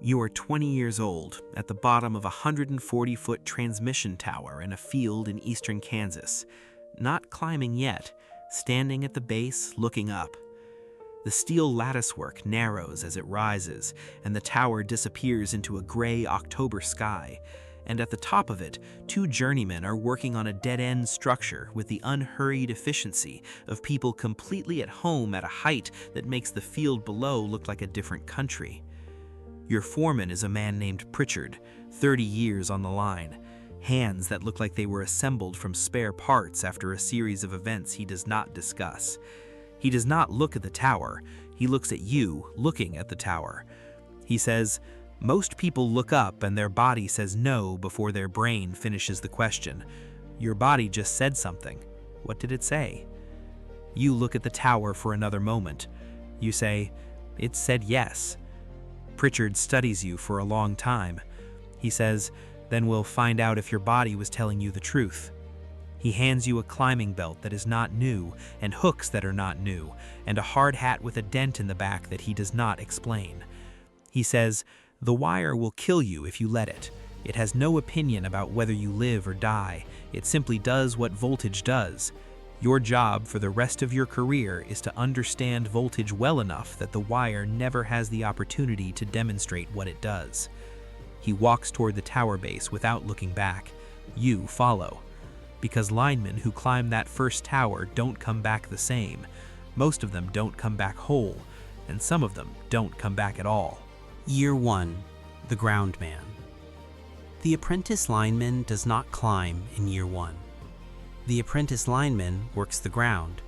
You are 20 years old, at the bottom of a 140-foot transmission tower in a field in eastern Kansas. Not climbing yet, standing at the base, looking up. The steel latticework narrows as it rises, and the tower disappears into a gray October sky. And at the top of it, two journeymen are working on a dead-end structure with the unhurried efficiency of people completely at home at a height that makes the field below look like a different country. Your foreman is a man named Pritchard, 30 years on the line, hands that look like they were assembled from spare parts after a series of events he does not discuss. He does not look at the tower, he looks at you looking at the tower. He says, "Most people look up and their body says no before their brain finishes the question. Your body just said something. What did it say?" You look at the tower for another moment. You say, "It said yes." Pritchard studies you for a long time. He says, "Then we'll find out if your body was telling you the truth." He hands you a climbing belt that is not new, and hooks that are not new, and a hard hat with a dent in the back that he does not explain. He says, "The wire will kill you if you let it. It has no opinion about whether you live or die. It simply does what voltage does. Your job for the rest of your career is to understand voltage well enough that the wire never has the opportunity to demonstrate what it does." He walks toward the tower base without looking back. You follow. Because linemen who climb that first tower don't come back the same. Most of them don't come back whole, and some of them don't come back at all. Year 1. The Groundman. The apprentice lineman does not climb in Year 1. The apprentice lineman works the ground.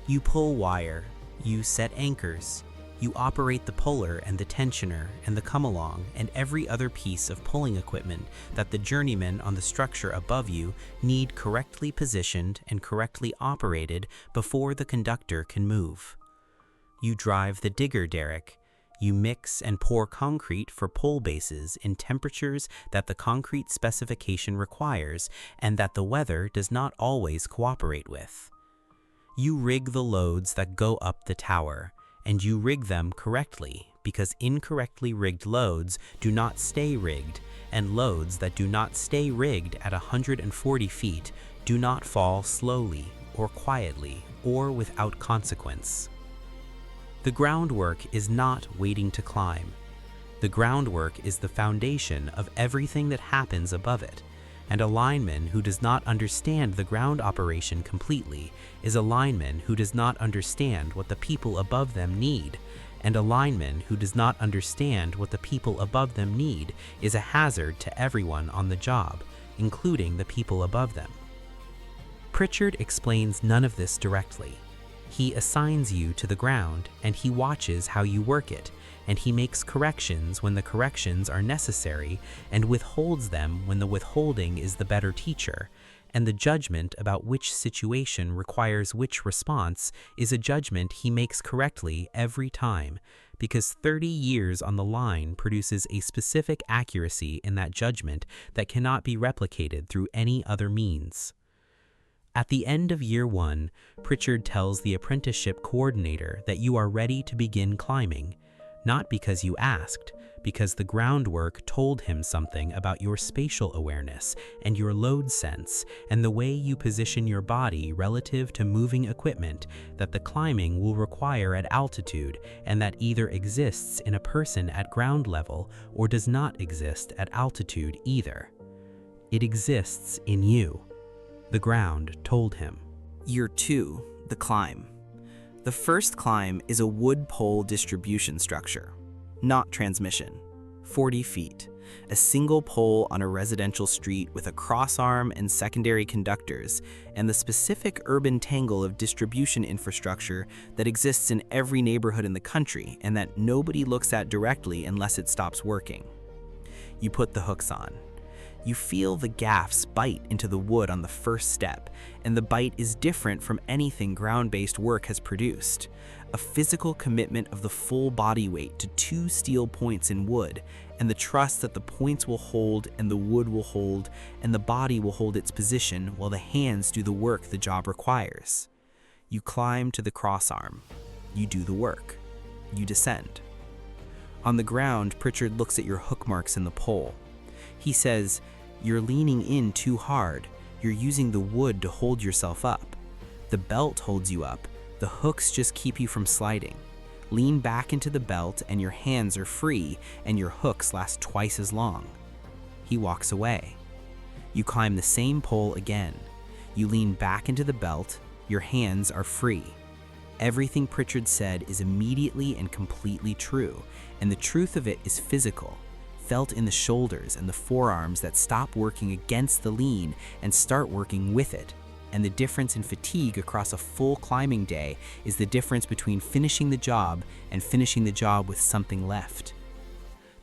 You pull wire, you set anchors, you operate the puller and the tensioner and the come-along and every other piece of pulling equipment that the journeymen on the structure above you need correctly positioned and correctly operated before the conductor can move. You drive the digger derrick. You mix and pour concrete for pull bases in temperatures that the concrete specification requires and that the weather does not always cooperate with. You rig the loads that go up the tower, and you rig them correctly because incorrectly rigged loads do not stay rigged, and loads that do not stay rigged at 140 feet do not fall slowly or quietly or without consequence. The groundwork is not waiting to climb. The groundwork is the foundation of everything that happens above it, and a lineman who does not understand the ground operation completely is a lineman who does not understand what the people above them need, and a lineman who does not understand what the people above them need is a hazard to everyone on the job, including the people above them. Pritchard explains none of this directly. He assigns you to the ground, and he watches how you work it, and he makes corrections when the corrections are necessary, and withholds them when the withholding is the better teacher, and the judgment about which situation requires which response is a judgment he makes correctly every time, because 30 years on the line produces a specific accuracy in that judgment that cannot be replicated through any other means. At the end of Year 1, Pritchard tells the apprenticeship coordinator that you are ready to begin climbing, not because you asked, because the groundwork told him something about your spatial awareness and your load sense and the way you position your body relative to moving equipment that the climbing will require at altitude and that either exists in a person at ground level or does not exist at altitude either. It exists in you. The ground told him. Year 2. The climb. The first climb is a wood pole distribution structure, not transmission. 40 feet. A single pole on a residential street with a crossarm and secondary conductors, and the specific urban tangle of distribution infrastructure that exists in every neighborhood in the country and that nobody looks at directly unless it stops working. You put the hooks on. You feel the gaffs bite into the wood on the first step, and the bite is different from anything ground-based work has produced. A physical commitment of the full body weight to 2 steel points in wood, and the trust that the points will hold and the wood will hold, and the body will hold its position while the hands do the work the job requires. You climb to the crossarm. You do the work. You descend. On the ground, Pritchard looks at your hook marks in the pole. He says, "You're leaning in too hard. You're using the wood to hold yourself up. The belt holds you up. The hooks just keep you from sliding. Lean back into the belt and your hands are free and your hooks last twice as long." He walks away. You climb the same pole again. You lean back into the belt. Your hands are free. Everything Pritchard said is immediately and completely true, and the truth of it is physical, felt in the shoulders and the forearms that stop working against the lean and start working with it. And the difference in fatigue across a full climbing day is the difference between finishing the job and finishing the job with something left.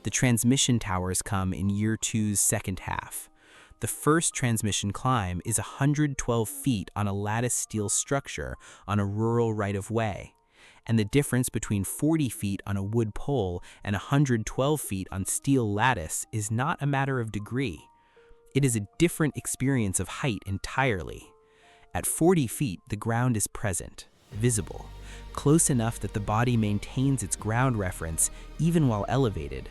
The transmission towers come in year 2's second half. The first transmission climb is 112 feet on a lattice steel structure on a rural right-of-way, and the difference between 40 feet on a wood pole and 112 feet on steel lattice is not a matter of degree. It is a different experience of height entirely. At 40 feet, the ground is present, visible, close enough that the body maintains its ground reference even while elevated.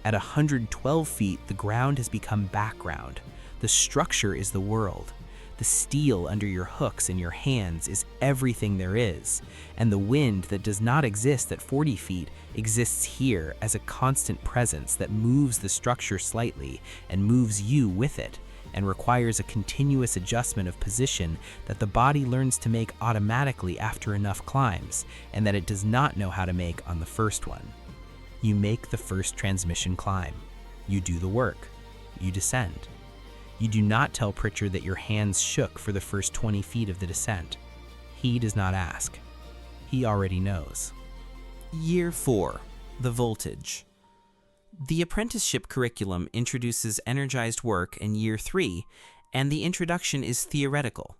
At 112 feet, the ground has become background. The structure is the world. The steel under your hooks and your hands is everything there is, and the wind that does not exist at 40 feet exists here as a constant presence that moves the structure slightly and moves you with it, and requires a continuous adjustment of position that the body learns to make automatically after enough climbs, and that it does not know how to make on the first one. You make the first transmission climb. You do the work. You descend. You do not tell Pritchard that your hands shook for the first 20 feet of the descent. He does not ask. He already knows. Year 4, the voltage. The apprenticeship curriculum introduces energized work in Year 3, and the introduction is theoretical.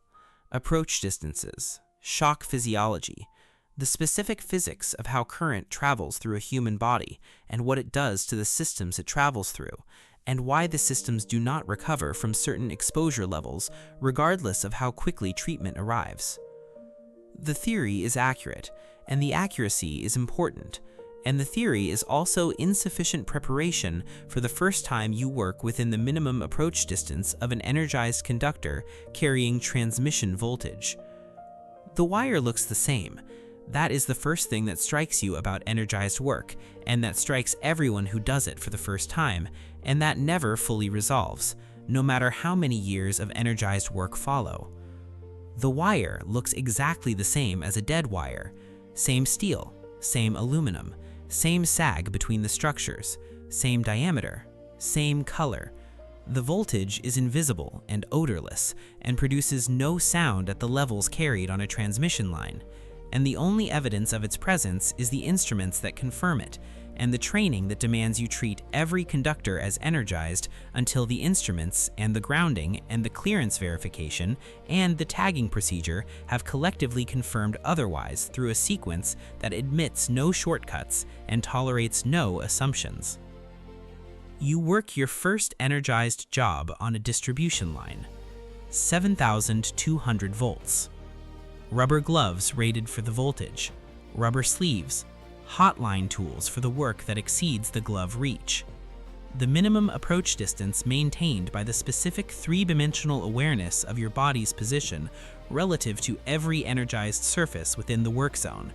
Approach distances, shock physiology, the specific physics of how current travels through a human body and what it does to the systems it travels through, and why the systems do not recover from certain exposure levels regardless of how quickly treatment arrives. The theory is accurate, and the accuracy is important, and the theory is also insufficient preparation for the first time you work within the minimum approach distance of an energized conductor carrying transmission voltage. The wire looks the same. That is the first thing that strikes you about energized work, and that strikes everyone who does it for the first time, and that never fully resolves, no matter how many years of energized work follow. The wire looks exactly the same as a dead wire. Same steel, same aluminum, same sag between the structures, same diameter, same color. The voltage is invisible and odorless and produces no sound at the levels carried on a transmission line, and the only evidence of its presence is the instruments that confirm it, and the training that demands you treat every conductor as energized until the instruments and the grounding and the clearance verification and the tagging procedure have collectively confirmed otherwise through a sequence that admits no shortcuts and tolerates no assumptions. You work your first energized job on a distribution line, 7,200 volts. Rubber gloves rated for the voltage, rubber sleeves, hotline tools for the work that exceeds the glove reach. The minimum approach distance maintained by the specific three-dimensional awareness of your body's position relative to every energized surface within the work zone,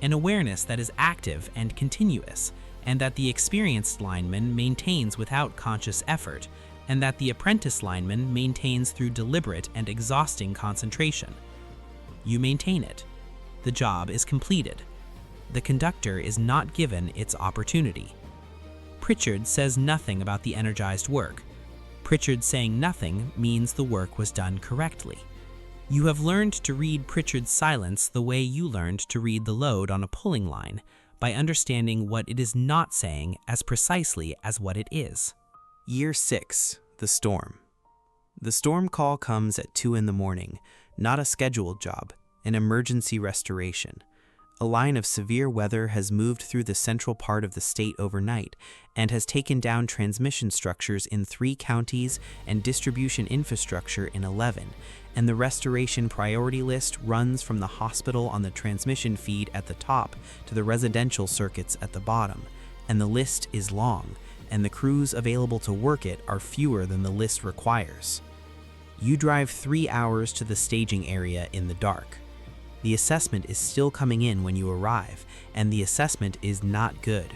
an awareness that is active and continuous, and that the experienced lineman maintains without conscious effort, and that the apprentice lineman maintains through deliberate and exhausting concentration. You maintain it. The job is completed. The conductor is not given its opportunity. Pritchard says nothing about the energized work. Pritchard saying nothing means the work was done correctly. You have learned to read Pritchard's silence the way you learned to read the load on a pulling line, by understanding what it is not saying as precisely as what it is. Year 6, the storm. The storm call comes at 2 in the morning, not a scheduled job, an emergency restoration. A line of severe weather has moved through the central part of the state overnight and has taken down transmission structures in 3 counties and distribution infrastructure in 11, and the restoration priority list runs from the hospital on the transmission feed at the top to the residential circuits at the bottom, and the list is long, and the crews available to work it are fewer than the list requires. You drive 3 hours to the staging area in the dark. The assessment is still coming in when you arrive, and the assessment is not good.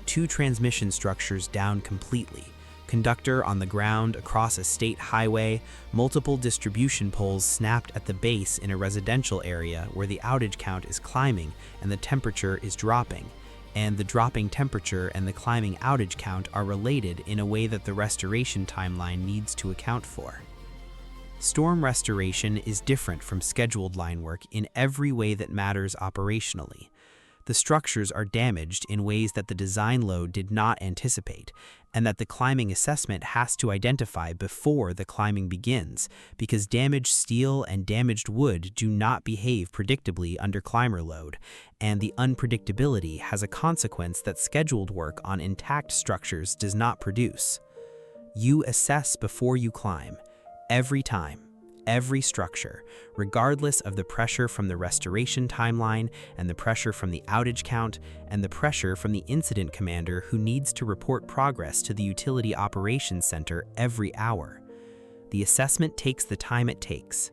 2 transmission structures down completely, conductor on the ground across a state highway, multiple distribution poles snapped at the base in a residential area where the outage count is climbing and the temperature is dropping, and the dropping temperature and the climbing outage count are related in a way that the restoration timeline needs to account for. Storm restoration is different from scheduled line work in every way that matters operationally. The structures are damaged in ways that the design load did not anticipate, and that the climbing assessment has to identify before the climbing begins, because damaged steel and damaged wood do not behave predictably under climber load, and the unpredictability has a consequence that scheduled work on intact structures does not produce. You assess before you climb, every time. Every structure, regardless of the pressure from the restoration timeline and the pressure from the outage count and the pressure from the incident commander who needs to report progress to the Utility Operations Center every hour. The assessment takes the time it takes.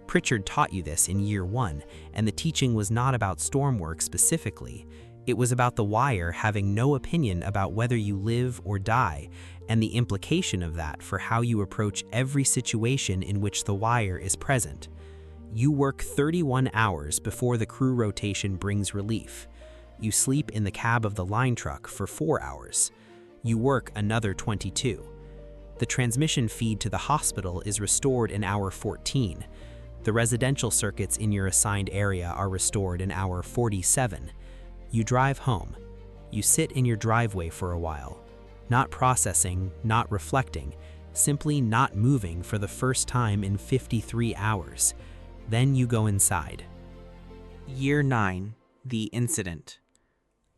Pritchard taught you this in year 1, and the teaching was not about storm work specifically. It was about the wire having no opinion about whether you live or die, and the implication of that for how you approach every situation in which the wire is present. You work 31 hours before the crew rotation brings relief. You sleep in the cab of the line truck for 4 hours. You work another 22. The transmission feed to the hospital is restored in hour 14. The residential circuits in your assigned area are restored in hour 47. You drive home. You sit in your driveway for a while. Not processing, not reflecting, simply not moving for the first time in 53 hours. Then you go inside. Year 9, the incident.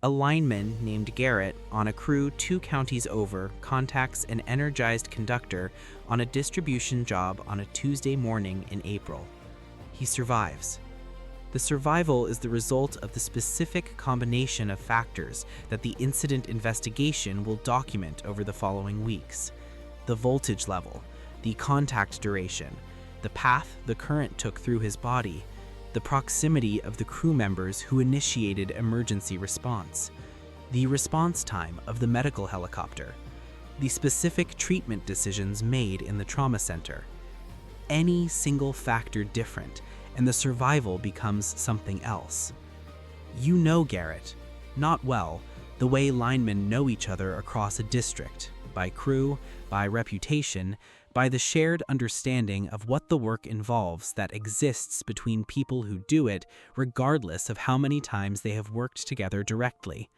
A lineman named Garrett, on a crew 2 counties over, contacts an energized conductor on a distribution job on a Tuesday morning in April. He survives. The survival is the result of the specific combination of factors that the incident investigation will document over the following weeks. The voltage level, the contact duration, the path the current took through his body, the proximity of the crew members who initiated emergency response, the response time of the medical helicopter, the specific treatment decisions made in the trauma center. Any single factor different, and the survival becomes something else. You know Garrett, not well, the way linemen know each other across a district, by crew, by reputation, by the shared understanding of what the work involves that exists between people who do it, regardless of how many times they have worked together directly.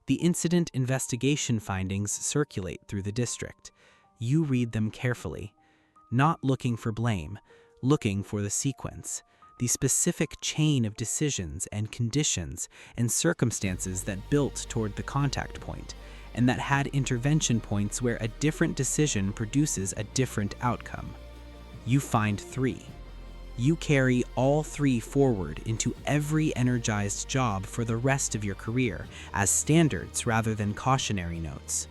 The incident investigation findings circulate through the district. You read them carefully, not looking for blame, looking for the sequence, the specific chain of decisions and conditions and circumstances that built toward the contact point, and that had intervention points where a different decision produces a different outcome. You find 3. You carry all 3 forward into every energized job for the rest of your career as standards rather than cautionary notes.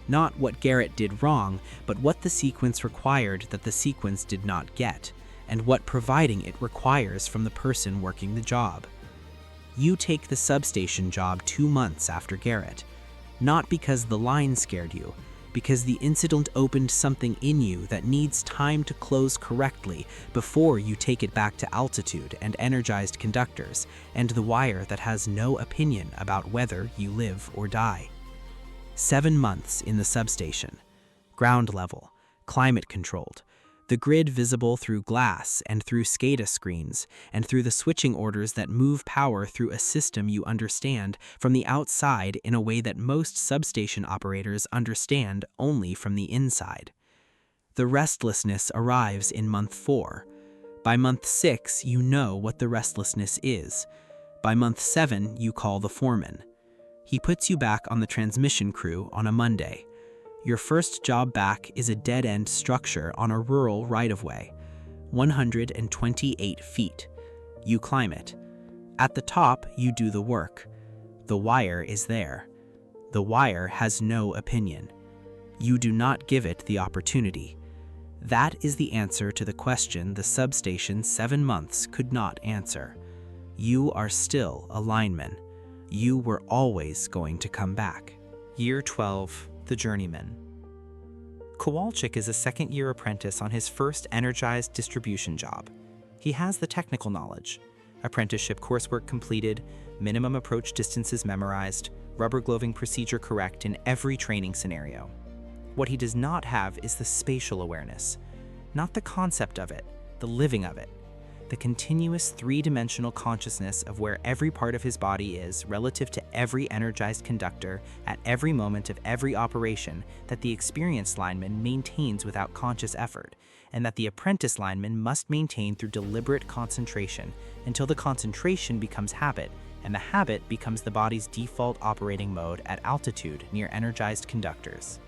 Not what Garrett did wrong, but what the sequence required that the sequence did not get, and what providing it requires from the person working the job. You take the substation job 2 months after Garrett, not because the line scared you, because the incident opened something in you that needs time to close correctly before you take it back to altitude and energized conductors and the wire that has no opinion about whether you live or die. 7 months in the substation, ground level, climate controlled, the grid visible through glass and through SCADA screens, and through the switching orders that move power through a system you understand from the outside in a way that most substation operators understand only from the inside. The restlessness arrives in month 4. By month 6, you know what the restlessness is. By month 7, you call the foreman. He puts you back on the transmission crew on a Monday. Your first job back is a dead-end structure on a rural right-of-way, 128 feet. You climb it. At the top, you do the work. The wire is there. The wire has no opinion. You do not give it the opportunity. That is the answer to the question the substation 7 months could not answer. You are still a lineman. You were always going to come back. Year 12, the Journeyman. Kowalczyk is a second-year apprentice on his first energized distribution job. He has the technical knowledge. Apprenticeship coursework completed, minimum approach distances memorized, rubber gloving procedure correct in every training scenario. What he does not have is the spatial awareness. Not the concept of it, the living of it. The continuous three-dimensional consciousness of where every part of his body is relative to every energized conductor at every moment of every operation that the experienced lineman maintains without conscious effort, and that the apprentice lineman must maintain through deliberate concentration until the concentration becomes habit, and the habit becomes the body's default operating mode at altitude near energized conductors.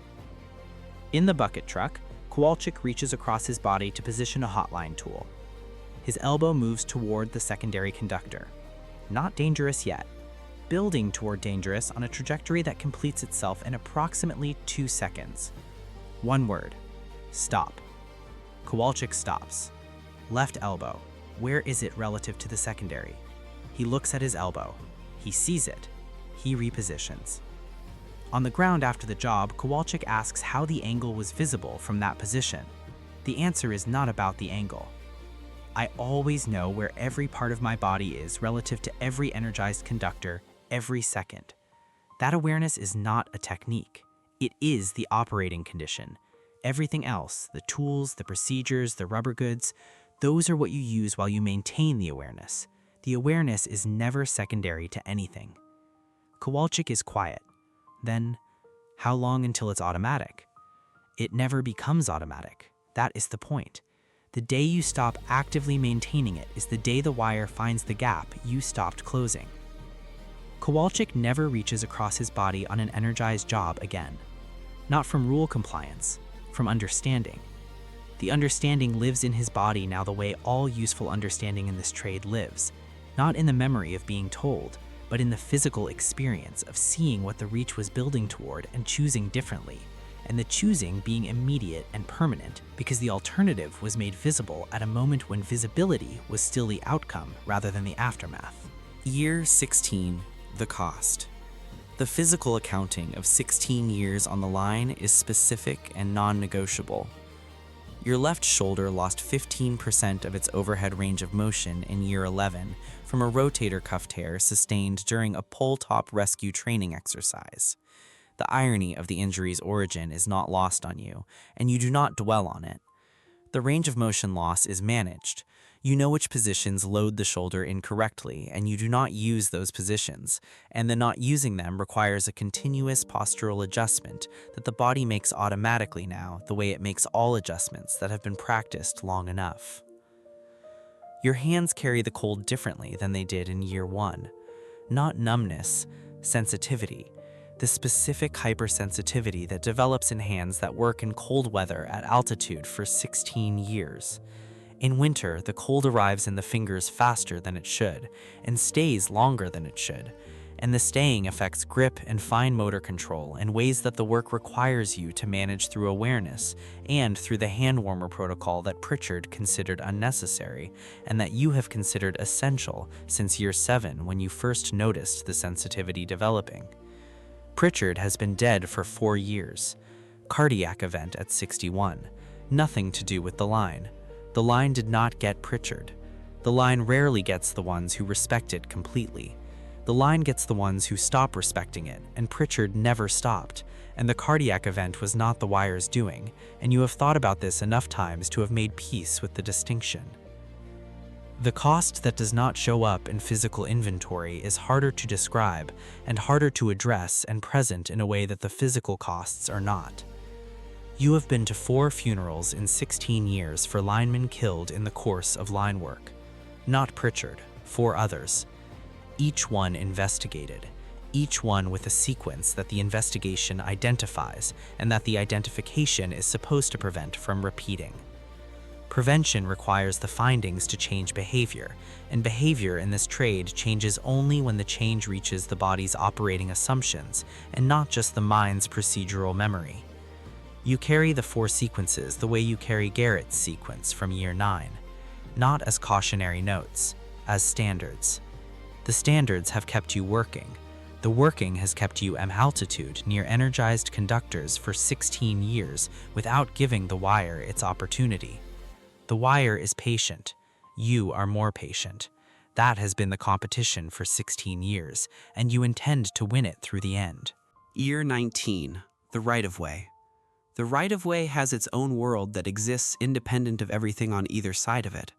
In the bucket truck, Kowalczyk reaches across his body to position a hotline tool. His elbow moves toward the secondary conductor. Not dangerous yet. Building toward dangerous on a trajectory that completes itself in approximately 2 seconds. One word. Stop. Kowalczyk stops. Left elbow. Where is it relative to the secondary? He looks at his elbow. He sees it. He repositions. On the ground after the job, Kowalczyk asks how the angle was visible from that position. The answer is not about the angle. I always know where every part of my body is relative to every energized conductor every second. That awareness is not a technique. It is the operating condition. Everything else, the tools, the procedures, the rubber goods, those are what you use while you maintain the awareness. The awareness is never secondary to anything. Kowalczyk is quiet. Then, how long until it's automatic? It never becomes automatic. That is the point. The day you stop actively maintaining it is the day the wire finds the gap you stopped closing. Kowalczyk never reaches across his body on an energized job again. Not from rule compliance, from understanding. The understanding lives in his body now the way all useful understanding in this trade lives, not in the memory of being told, but in the physical experience of seeing what the reach was building toward and choosing differently, and the choosing being immediate and permanent because the alternative was made visible at a moment when visibility was still the outcome rather than the aftermath. Year 16, the cost. The physical accounting of 16 years on the line is specific and non-negotiable. Your left shoulder lost 15% of its overhead range of motion in year 11 from a rotator cuff tear sustained during a pole-top rescue training exercise. The irony of the injury's origin is not lost on you, and you do not dwell on it. The range of motion loss is managed. You know which positions load the shoulder incorrectly, and you do not use those positions, and the not using them requires a continuous postural adjustment that the body makes automatically now, the way it makes all adjustments that have been practiced long enough. Your hands carry the cold differently than they did in year 1. Not numbness, sensitivity. The specific hypersensitivity that develops in hands that work in cold weather at altitude for 16 years. In winter, the cold arrives in the fingers faster than it should, and stays longer than it should, and the staying affects grip and fine motor control in ways that the work requires you to manage through awareness and through the hand warmer protocol that Pritchard considered unnecessary, and that you have considered essential since year 7 when you first noticed the sensitivity developing. Pritchard has been dead for 4 years. Cardiac event at 61. Nothing to do with the line. The line did not get Pritchard. The line rarely gets the ones who respect it completely. The line gets the ones who stop respecting it, and Pritchard never stopped, and the cardiac event was not the wire's doing, and you have thought about this enough times to have made peace with the distinction. The cost that does not show up in physical inventory is harder to describe and harder to address and present in a way that the physical costs are not. You have been to 4 funerals in 16 years for linemen killed in the course of line work. Not Pritchard, 4 others. Each one investigated, each one with a sequence that the investigation identifies and that the identification is supposed to prevent from repeating. Prevention requires the findings to change behavior, and behavior in this trade changes only when the change reaches the body's operating assumptions and not just the mind's procedural memory. You carry the 4 sequences the way you carry Garrett's sequence from year 9, not as cautionary notes, as standards. The standards have kept you working. The working has kept you at altitude near energized conductors for 16 years without giving the wire its opportunity. The wire is patient. You are more patient. That has been the competition for 16 years, and you intend to win it through the end. Year 19, the right-of-way. The right-of-way has its own world that exists independent of everything on either side of it.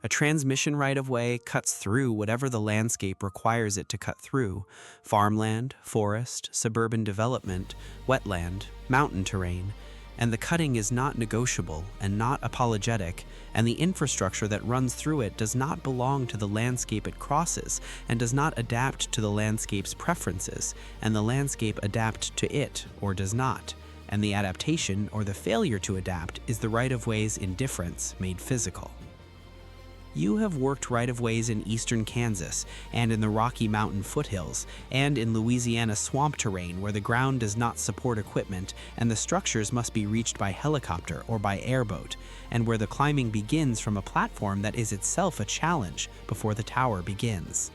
A transmission right-of-way cuts through whatever the landscape requires it to cut through: farmland, forest, suburban development, wetland, mountain terrain, and the cutting is not negotiable and not apologetic, and the infrastructure that runs through it does not belong to the landscape it crosses and does not adapt to the landscape's preferences, and the landscape adapt to it or does not, and the adaptation or the failure to adapt is the right-of-way's indifference made physical. You have worked right-of-ways in eastern Kansas and in the Rocky Mountain foothills and in Louisiana swamp terrain where the ground does not support equipment and the structures must be reached by helicopter or by airboat, and where the climbing begins from a platform that is itself a challenge before the tower begins.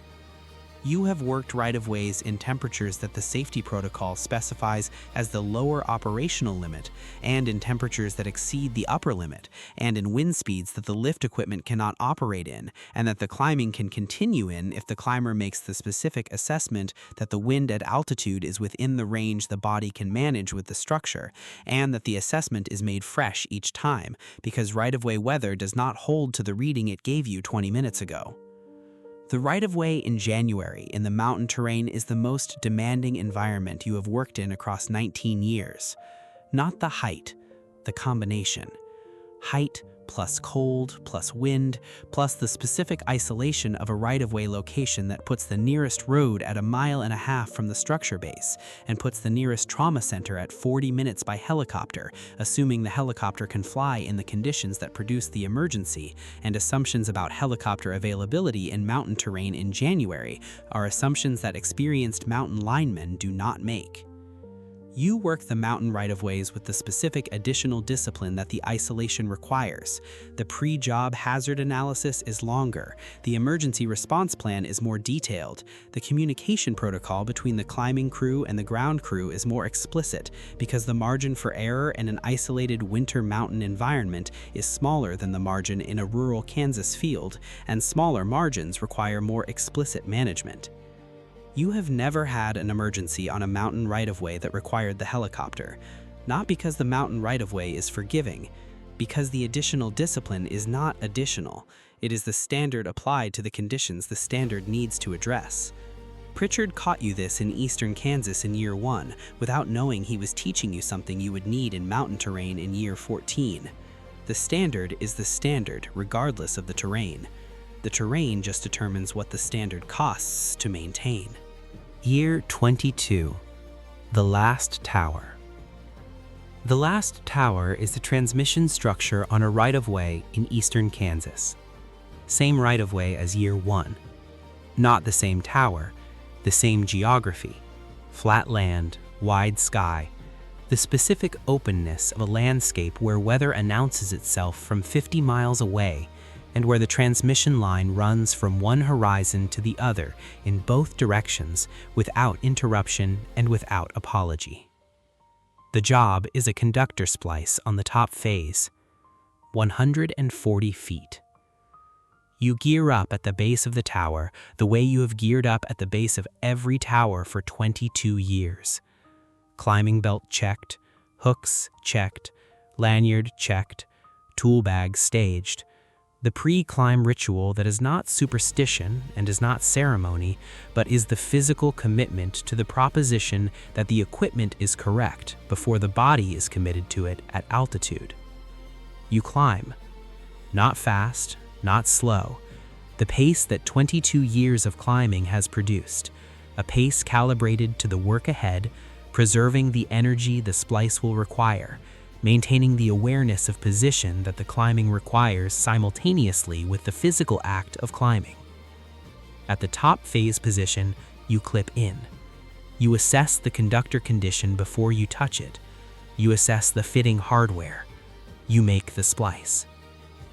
You have worked right-of-ways in temperatures that the safety protocol specifies as the lower operational limit, and in temperatures that exceed the upper limit, and in wind speeds that the lift equipment cannot operate in, and that the climbing can continue in if the climber makes the specific assessment that the wind at altitude is within the range the body can manage with the structure, and that the assessment is made fresh each time, because right-of-way weather does not hold to the reading it gave you 20 minutes ago. The right-of-way in January in the mountain terrain is the most demanding environment you have worked in across 19 years. Not the height, the combination. Height plus cold plus wind plus the specific isolation of a right-of-way location that puts the nearest road at 1.5 miles from the structure base and puts the nearest trauma center at 40 minutes by helicopter, assuming the helicopter can fly in the conditions that produce the emergency, and assumptions about helicopter availability in mountain terrain in January are assumptions that experienced mountain linemen do not make. You work the mountain right-of-ways with the specific additional discipline that the isolation requires. The pre-job hazard analysis is longer. The emergency response plan is more detailed. The communication protocol between the climbing crew and the ground crew is more explicit because the margin for error in an isolated winter mountain environment is smaller than the margin in a rural Kansas field, and smaller margins require more explicit management. You have never had an emergency on a mountain right-of-way that required the helicopter, not because the mountain right-of-way is forgiving, because the additional discipline is not additional. It is the standard applied to the conditions the standard needs to address. Pritchard caught you this in eastern Kansas in year 1 without knowing he was teaching you something you would need in mountain terrain in year 14. The standard is the standard regardless of the terrain. The terrain just determines what the standard costs to maintain. Year 22, the last tower. The last tower is the transmission structure on a right-of-way in eastern Kansas. Same right-of-way as year 1. Not the same tower, the same geography. Flat land, wide sky. The specific openness of a landscape where weather announces itself from 50 miles away, and where the transmission line runs from one horizon to the other in both directions without interruption and without apology. The job is a conductor splice on the top phase, 140 feet. You gear up at the base of the tower the way you have geared up at the base of every tower for 22 years. Climbing belt checked, hooks checked, lanyard checked, tool bag staged. The pre-climb ritual that is not superstition and is not ceremony, but is the physical commitment to the proposition that the equipment is correct before the body is committed to it at altitude. You climb. Not fast, not slow. The pace that 22 years of climbing has produced. A pace calibrated to the work ahead, preserving the energy the splice will require, maintaining the awareness of position that the climbing requires simultaneously with the physical act of climbing. At the top phase position, you clip in. You assess the conductor condition before you touch it. You assess the fitting hardware. You make the splice.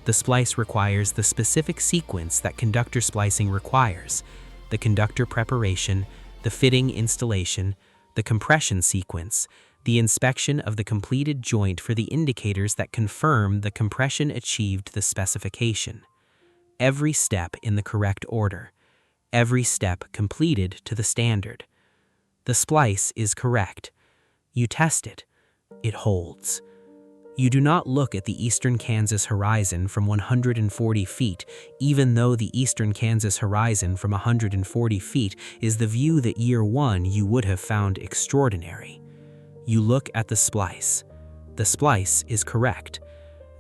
The splice requires the specific sequence that conductor splicing requires: the conductor preparation, the fitting installation, the compression sequence, the inspection of the completed joint for the indicators that confirm the compression achieved the specification. Every step in the correct order. Every step completed to the standard. The splice is correct. You test it. It holds. You do not look at the eastern Kansas horizon from 140 feet, even though the eastern Kansas horizon from 140 feet is the view that year one you would have found extraordinary. You look at the splice. The splice is correct.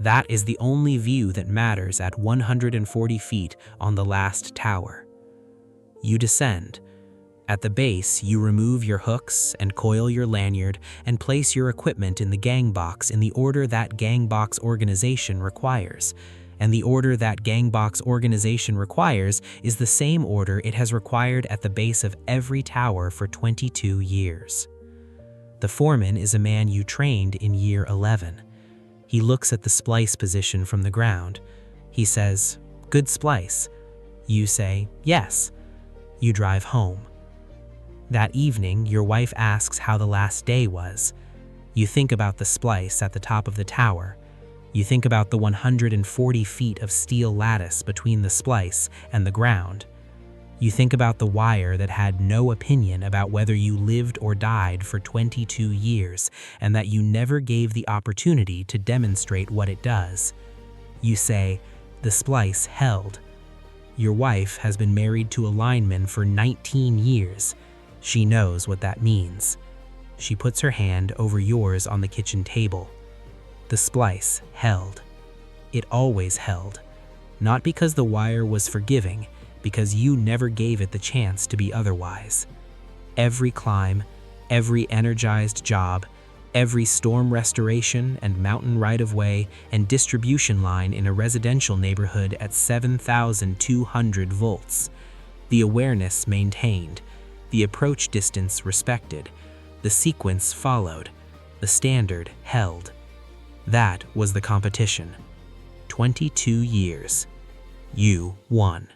That is the only view that matters at 140 feet on the last tower. You descend. At the base, you remove your hooks and coil your lanyard and place your equipment in the gang box in the order that gang box organization requires. And the order that gang box organization requires is the same order it has required at the base of every tower for 22 years. The foreman is a man you trained in year 11. He looks at the splice position from the ground. He says, "Good splice." You say, "Yes." You drive home. That evening, your wife asks how the last day was. You think about the splice at the top of the tower. You think about the 140 feet of steel lattice between the splice and the ground. You think about the wire that had no opinion about whether you lived or died for 22 years and that you never gave the opportunity to demonstrate what it does. You say, "The splice held." Your wife has been married to a lineman for 19 years. She knows what that means. She puts her hand over yours on the kitchen table. The splice held. It always held. Not because the wire was forgiving, because you never gave it the chance to be otherwise. Every climb, every energized job, every storm restoration and mountain right-of-way and distribution line in a residential neighborhood at 7,200 volts. The awareness maintained, the approach distance respected, the sequence followed, the standard held. That was the competition. 22 years. You won.